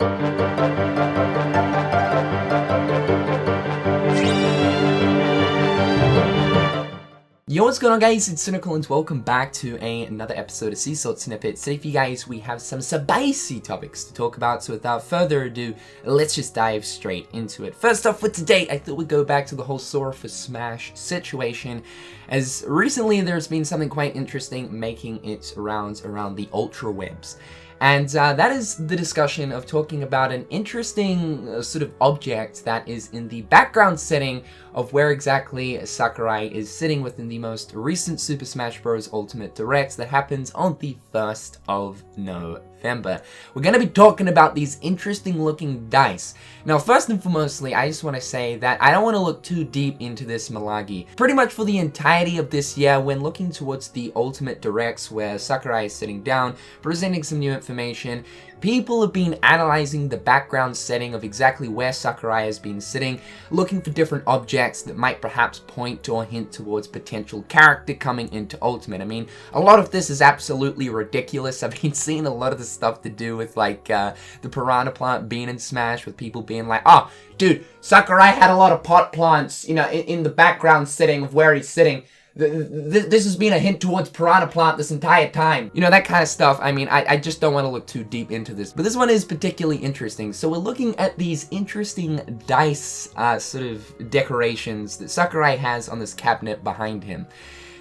Yo, what's going on guys, it's Cynical and welcome back to another episode of Sea Salt Snippets. Today for you guys we have some spicy topics to talk about, so without further ado, let's just dive straight into it. First off for today, I thought we'd go back to the whole Sora for Smash situation, as recently there's been something quite interesting making its rounds around the ultra webs. And that is the discussion of talking about an interesting sort of object that is in the background setting of where exactly Sakurai is sitting within the most recent Super Smash Bros. Ultimate Direct that happens on the 1st of November. We're going to be talking about these interesting looking dice. Now, first and foremostly, I just want to say that I don't want to look too deep into this malagi. Pretty much for the entirety of this year, when looking towards the Ultimate Directs where Sakurai is sitting down, presenting some new information, people have been analyzing the background setting of exactly where Sakurai has been sitting, looking for different objects that might perhaps point or hint towards potential character coming into Ultimate. I mean, a lot of this is absolutely ridiculous. I've been seeing a lot of the stuff to do with like the piranha plant being in Smash, with people being like, oh, dude, Sakurai had a lot of pot plants, you know, in the background setting of where he's sitting. This has been a hint towards piranha plant this entire time. You know, that kind of stuff. I mean, I just don't want to look too deep into this. But this one is particularly interesting. So we're looking at these interesting dice sort of decorations that Sakurai has on this cabinet behind him.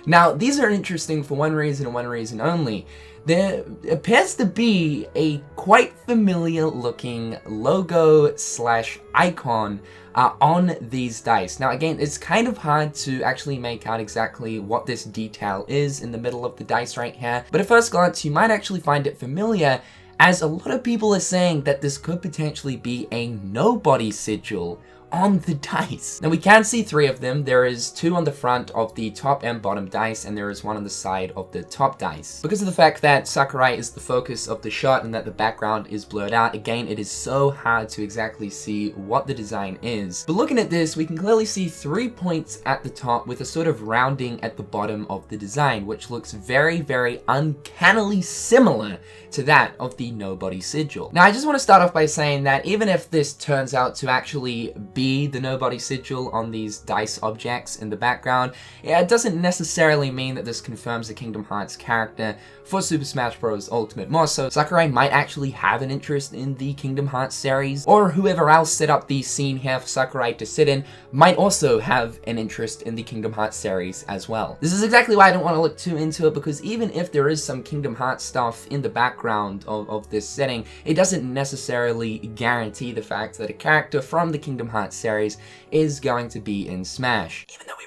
Now, these are interesting for one reason and one reason only. There appears to be a quite familiar looking logo slash icon on these dice. Now again, it's kind of hard to actually make out exactly what this detail is in the middle of the dice right here, but at first glance you might actually find it familiar, as a lot of people are saying that this could potentially be a Nobody Sigil on the dice. Now we can see three of them. There is two on the front of the top and bottom dice, and there is one on the side of the top dice. Because of the fact that Sakurai is the focus of the shot and that the background is blurred out, again, it is so hard to exactly see what the design is. But looking at this, we can clearly see 3 points at the top with a sort of rounding at the bottom of the design, which looks very, very uncannily similar to that of the Nobody Sigil. Now I just want to start off by saying that even if this turns out to actually be the Nobody Sigil on these dice objects in the background, it doesn't necessarily mean that this confirms the Kingdom Hearts character for Super Smash Bros. Ultimate. More so, Sakurai might actually have an interest in the Kingdom Hearts series, or whoever else set up the scene here for Sakurai to sit in might also have an interest in the Kingdom Hearts series as well. This is exactly why I don't want to look too into it, because even if there is some Kingdom Hearts stuff in the background of this setting, it doesn't necessarily guarantee the fact that a character from the Kingdom Hearts series is going to be in Smash, even though we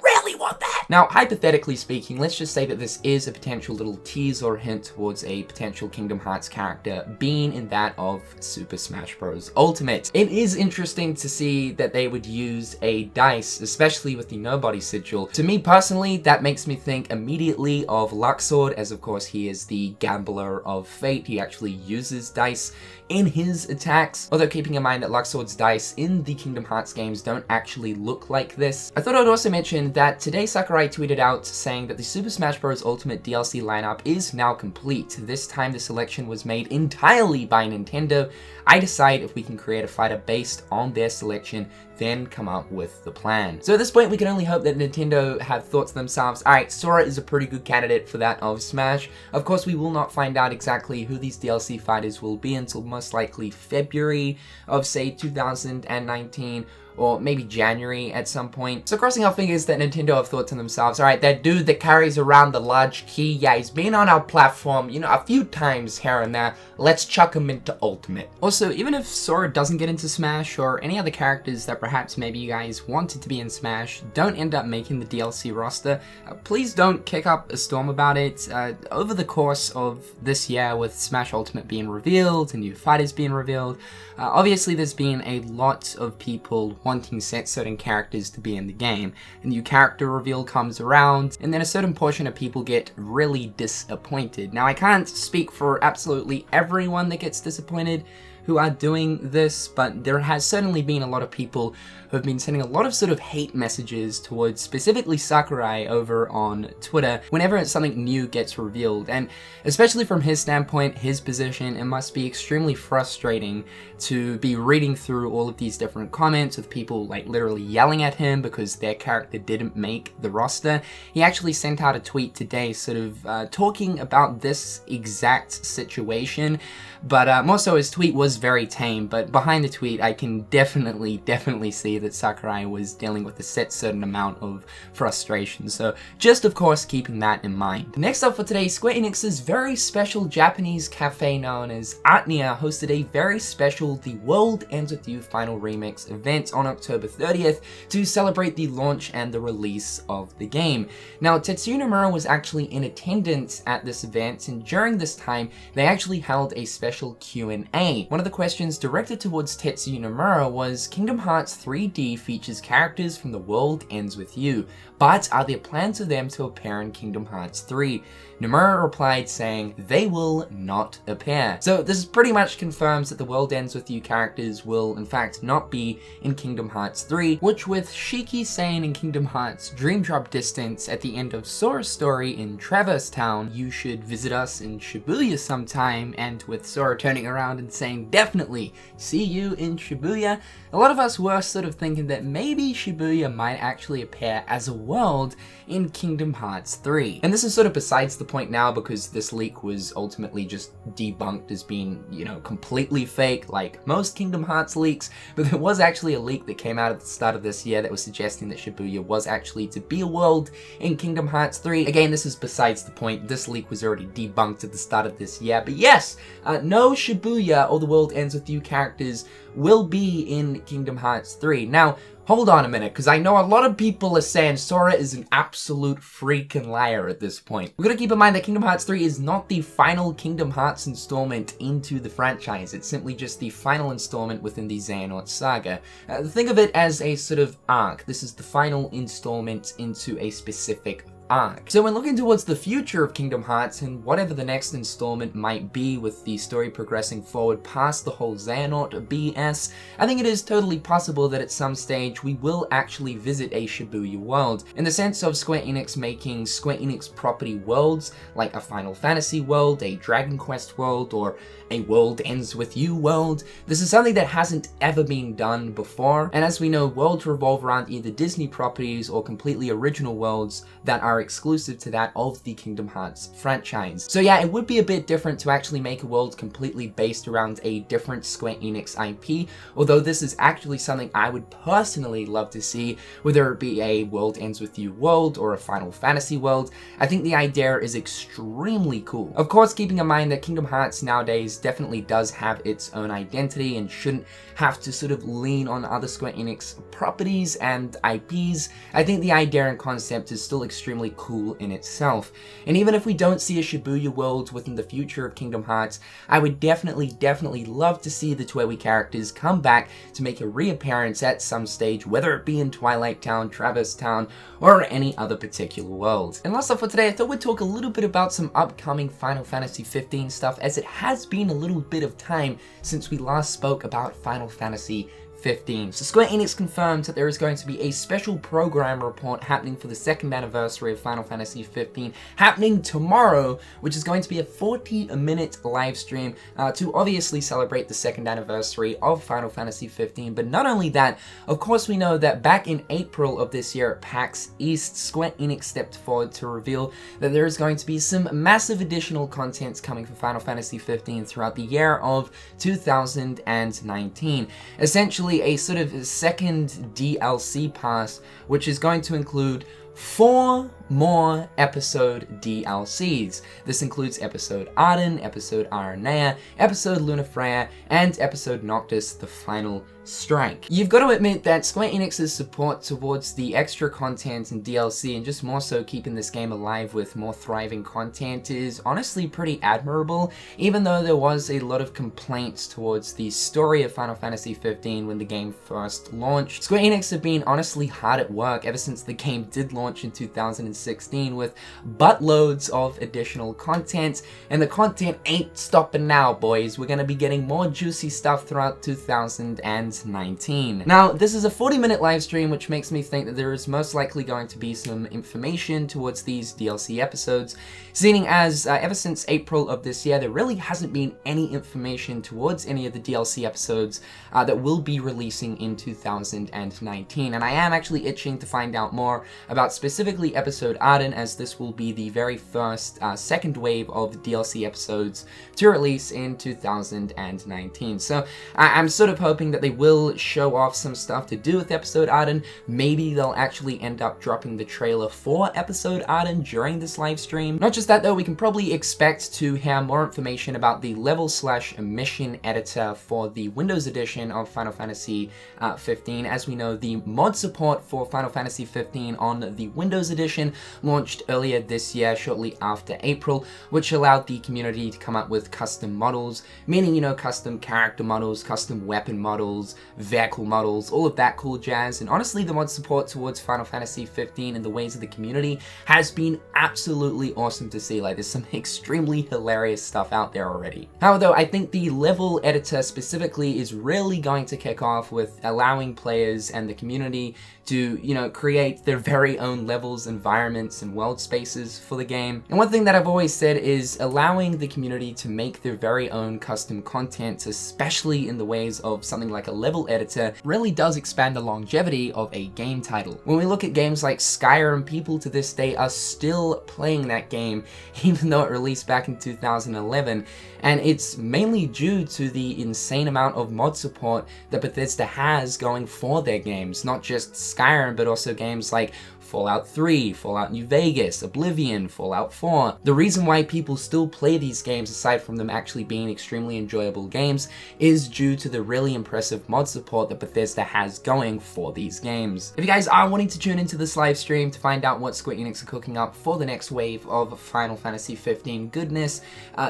really want that. Now, hypothetically speaking, let's just say that this is a potential little tease or hint towards a potential Kingdom Hearts character being in that of Super Smash Bros. Ultimate. It is interesting to see that they would use a dice, especially with the Nobody Sigil. To me personally, that makes me think immediately of Luxord, as of course he is the gambler of fate. He actually uses dice in his attacks, although keeping in mind that Luxord's dice in the Kingdom Hearts games don't actually look like this. I thought I would also mention that today Sakurai tweeted out saying that the Super Smash Bros. Ultimate DLC lineup is now complete. This time the selection was made entirely by Nintendo. I decide if we can create a fighter based on their selection, then come up with the plan. So at this point, we can only hope that Nintendo have thought to themselves, alright, Sora is a pretty good candidate for that of Smash. Of course, we will not find out exactly who these DLC fighters will be until most likely February of, say, 2019, or maybe January at some point. So crossing our fingers that Nintendo have thought to themselves, alright, that dude that carries around the large key, yeah, he's been on our platform, you know, a few times here and there, let's chuck him into Ultimate. Also, even if Sora doesn't get into Smash, or any other characters that perhaps maybe you guys wanted to be in Smash don't end up making the DLC roster, please don't kick up a storm about it. Over the course of this year, with Smash Ultimate being revealed and new fighters being revealed, obviously there's been a lot of people wanting certain characters to be in the game. A new character reveal comes around, and then a certain portion of people get really disappointed. Now, I can't speak for absolutely everyone that gets disappointed. who are doing this, but there has certainly been a lot of people who have been sending a lot of sort of hate messages towards specifically Sakurai over on Twitter whenever something new gets revealed. And especially from his standpoint, his position, it must be extremely frustrating to be reading through all of these different comments with people like literally yelling at him because their character didn't make the roster. He actually sent out a tweet today sort of talking about this exact situation, but more so his tweet was very tame, but behind the tweet I can definitely see that Sakurai was dealing with a certain amount of frustration, so just of course keeping that in mind. Next up for today, Square Enix's very special Japanese cafe known as Atnia hosted a very special The World Ends With You Final Remix event on October 30th to celebrate the launch and the release of the game. Now, Tetsuya Nomura was actually in attendance at this event, and during this time they actually held a special Q&A. One of the questions directed towards Tetsuya Nomura was, Kingdom Hearts 3D features characters from The World Ends With You, but are there plans for them to appear in Kingdom Hearts 3? Nomura replied saying, they will not appear. So this pretty much confirms that The World Ends With You characters will in fact not be in Kingdom Hearts 3, which with Shiki saying in Kingdom Hearts Dream Drop Distance at the end of Sora's story in Traverse Town, you should visit us in Shibuya sometime, and with Sora turning around and saying, definitely, see you in Shibuya, a lot of us were sort of thinking that maybe Shibuya might actually appear as a world in Kingdom Hearts 3. And this is sort of besides the point now because this leak was ultimately just debunked as being, you know, completely fake like most Kingdom Hearts leaks, but there was actually a leak that came out at the start of this year that was suggesting that Shibuya was actually to be a world in Kingdom Hearts 3. Again, this is besides the point, this leak was already debunked at the start of this year, but yes, no Shibuya or The World Ends With You characters will be in Kingdom Hearts 3. Now, hold on a minute, because I know a lot of people are saying Sora is an absolute freaking liar at this point. We've got to keep in mind that Kingdom Hearts 3 is not the final Kingdom Hearts installment into the franchise. It's simply just the final installment within the Xehanort saga. Think of it as a sort of arc. This is the final installment into a specific arc. So when looking towards the future of Kingdom Hearts and whatever the next installment might be with the story progressing forward past the whole Xehanort BS, I think it is totally possible that at some stage we will actually visit a Shibuya world, in the sense of Square Enix making Square Enix property worlds, like a Final Fantasy world, a Dragon Quest world, or a World Ends With You world. This is something that hasn't ever been done before, and as we know, worlds revolve around either Disney properties or completely original worlds that are exclusive to that of the Kingdom Hearts franchise. So yeah, it would be a bit different to actually make a world completely based around a different Square Enix IP, although this is actually something I would personally love to see, whether it be a World Ends With You world or a Final Fantasy world. I think the idea is extremely cool. Of course, keeping in mind that Kingdom Hearts nowadays definitely does have its own identity and shouldn't have to sort of lean on other Square Enix properties and IPs, I think the idea and concept is still extremely cool in itself. And even if we don't see a Shibuya world within the future of Kingdom Hearts, I would definitely love to see the TWEWY characters come back to make a reappearance at some stage, whether it be in Twilight Town, Traverse Town, or any other particular world. And last up for today, I thought we'd talk a little bit about some upcoming Final Fantasy 15 stuff, as it has been a little bit of time since we last spoke about Final Fantasy 15. So Square Enix confirmed that there is going to be a special program report happening for the 2nd anniversary of Final Fantasy 15 happening tomorrow, which is going to be a 40-minute live stream to obviously celebrate the 2nd anniversary of Final Fantasy 15. But not only that, of course we know that back in April of this year at PAX East, Square Enix stepped forward to reveal that there is going to be some massive additional contents coming for Final Fantasy 15 throughout the year of 2019. Essentially a sort of second DLC pass, which is going to include 4 more episode DLCs. This includes episode Arden, episode Aranea, episode Lunafreya, and episode Noctis, the Final Strike. You've got to admit that Square Enix's support towards the extra content and DLC, and just more so keeping this game alive with more thriving content, is honestly pretty admirable, even though there was a lot of complaints towards the story of Final Fantasy 15 when the game first launched. Square Enix have been honestly hard at work ever since the game did launch launch in 2016 with buttloads of additional content, and the content ain't stopping now, boys. We're gonna be getting more juicy stuff throughout 2019. Now, this is a 40-minute live stream, which makes me think that there is most likely going to be some information towards these DLC episodes, seeing as ever since April of this year, there really hasn't been any information towards any of the DLC episodes that will be releasing in 2019. And I am actually itching to find out more about specifically episode Arden, as this will be the very first second wave of DLC episodes to release in 2019. So I'm sort of hoping that they will show off some stuff to do with episode Arden. Maybe they'll actually end up dropping the trailer for episode Arden during this live stream. Not just that though, we can probably expect to hear more information about the level/mission editor for the Windows edition of Final Fantasy 15. As we know, the mod support for Final Fantasy 15 on the Windows edition launched earlier this year, shortly after April, which allowed the community to come up with custom models, meaning, you know, custom character models, custom weapon models, vehicle models, all of that cool jazz. And honestly, the mod support towards Final Fantasy 15 in the ways of the community has been absolutely awesome to see. Like, there's some extremely hilarious stuff out there already. However, though, I think the level editor specifically is really going to kick off with allowing players and the community to, you know, create their very own levels, environments, and world spaces for the game. And one thing that I've always said is allowing the community to make their very own custom content, especially in the ways of something like a level editor, really does expand the longevity of a game title. When we look at games like Skyrim, people to this day are still playing that game, even though it released back in 2011. And it's mainly due to the insane amount of mod support that Bethesda has going for their games, not just Skyrim, but also games like Fallout 3, Fallout New Vegas, Oblivion, Fallout 4. The reason why people still play these games, aside from them actually being extremely enjoyable games, is due to the really impressive mod support that Bethesda has going for these games. If you guys are wanting to tune into this live stream to find out what Square Enix are cooking up for the next wave of Final Fantasy 15 goodness,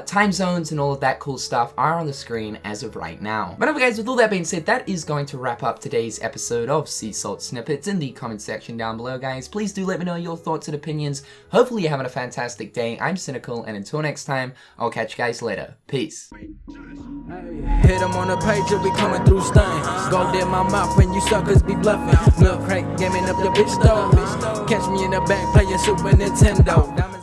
time zones and all of that cool stuff are on the screen as of right now. But anyway guys, with all that being said, that is going to wrap up today's episode of Sea Salt Snippets. In the comment section down below, guys, please do let me know your thoughts and opinions. Hopefully you're having a fantastic day. I'm Cynical, and until next time, I'll catch you guys later. Peace. Hit them on the page, you'll be coming through stunning. Go in my mouth when you suckers be bluffing. Milk crank, gaming up the bitch though. Catch me in the back playing Super Nintendo.